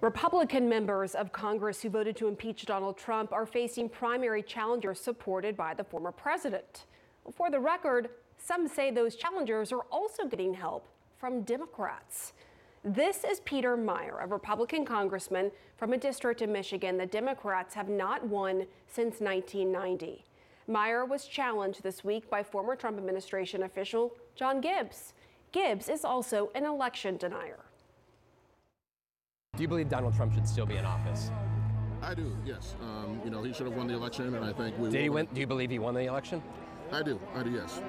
Republican members of Congress who voted to impeach Donald Trump are facing primary challengers supported by the former president. For the record, some say those challengers are also getting help from Democrats. This is Peter Meijer, a Republican congressman from a district in Michigan the Democrats have not won since 1990. Meijer was challenged this week by former Trump administration official John Gibbs. Gibbs is also an election denier. Do you believe Donald Trump should still be in office? I do, yes. He should have won the election, and I think we Did he win? Do you believe he won the election? I do, yes.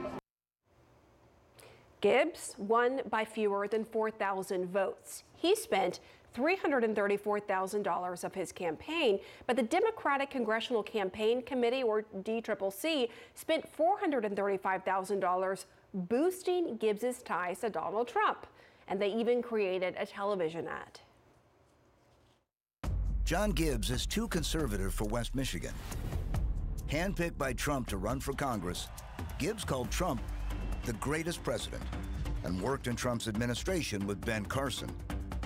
Gibbs won by fewer than 4,000 votes. He spent $334,000 of his campaign, but the Democratic Congressional Campaign Committee, or DCCC, spent $435,000 boosting Gibbs's ties to Donald Trump, and they even created a television ad. John Gibbs is too conservative for West Michigan. Handpicked by Trump to run for Congress, Gibbs called Trump the greatest president and worked in Trump's administration with Ben Carson.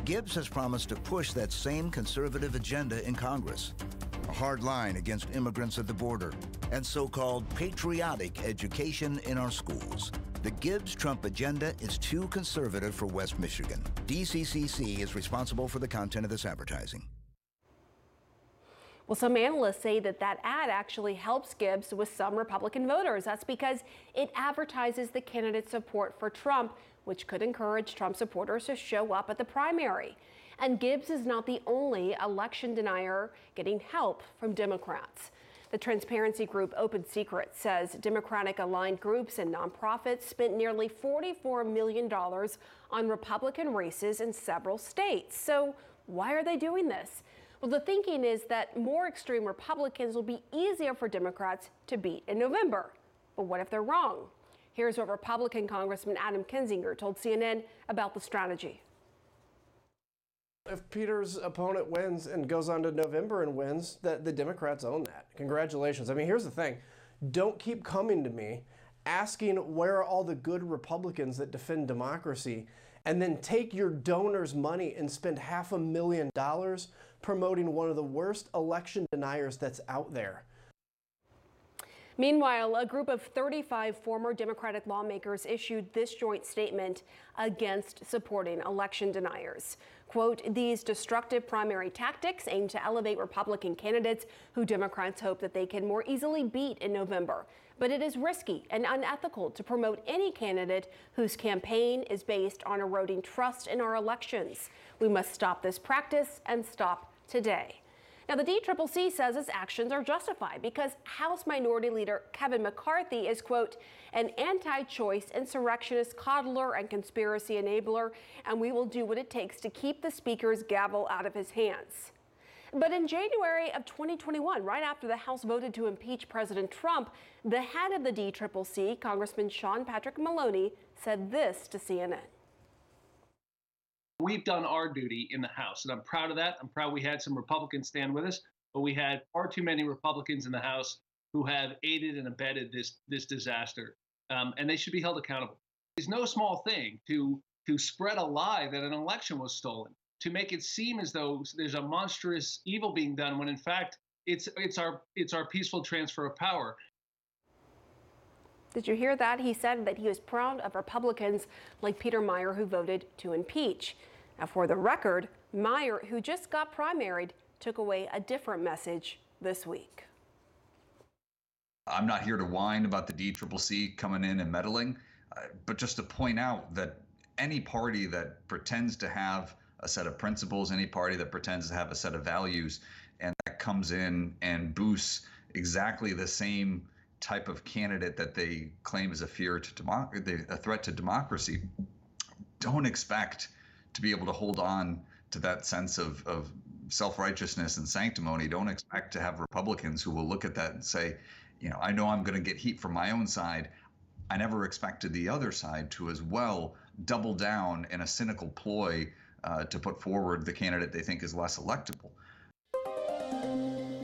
Gibbs has promised to push that same conservative agenda in Congress, a hard line against immigrants at the border, and so-called patriotic education in our schools. The Gibbs-Trump agenda is too conservative for West Michigan. DCCC is responsible for the content of this advertising. Well, some analysts say that ad actually helps Gibbs with some Republican voters. That's because it advertises the candidate's support for Trump, which could encourage Trump supporters to show up at the primary. And Gibbs is not the only election denier getting help from Democrats. The transparency group Open Secrets says Democratic-aligned groups and nonprofits spent nearly $44 million on Republican races in several states. So why are they doing this? Well, the thinking is that more extreme Republicans will be easier for Democrats to beat in November. But what if they're wrong? Here's what Republican Congressman Adam Kinzinger told CNN about the strategy. If Peter's opponent wins and goes on to November and wins, that the Democrats own that. Congratulations. I mean, here's the thing. Don't keep coming to me asking where are all the good Republicans that defend democracy, and then take your donors' money and spend $500,000 promoting one of the worst election deniers that's out there. Meanwhile, a group of 35 former Democratic lawmakers issued this joint statement against supporting election deniers. Quote, these destructive primary tactics aim to elevate Republican candidates who Democrats hope that they can more easily beat in November. But it is risky and unethical to promote any candidate whose campaign is based on eroding trust in our elections. We must stop this practice and stop today. Now, the DCCC says its actions are justified because House Minority Leader Kevin McCarthy is, quote, an anti-choice insurrectionist coddler and conspiracy enabler, and we will do what it takes to keep the Speaker's gavel out of his hands. But in January of 2021, right after the House voted to impeach President Trump, the head of the DCCC, Congressman Sean Patrick Maloney, said this to CNN. We've done our duty in the House, and I'm proud of that. I'm proud we had some Republicans stand with us, but we had far too many Republicans in the House who have aided and abetted this disaster, and they should be held accountable. It's no small thing to spread a lie that an election was stolen, to make it seem as though there's a monstrous evil being done when in fact it's our peaceful transfer of power. Did you hear that? He said that he was proud of Republicans like Peter Meijer who voted to impeach. Now, for the record, Meijer, who just got primaried, took away a different message this week. I'm not here to whine about the DCCC coming in and meddling, but just to point out that any party that pretends to have a set of principles, any party that pretends to have a set of values, and that comes in and boosts exactly the same type of candidate that they claim is a threat to democracy, don't expect to be able to hold on to that sense of self-righteousness and sanctimony. Don't expect to have Republicans who will look at that and say, I know I'm going to get heat from my own side. I never expected the other side to as well double down in a cynical ploy to put forward the candidate they think is less electable.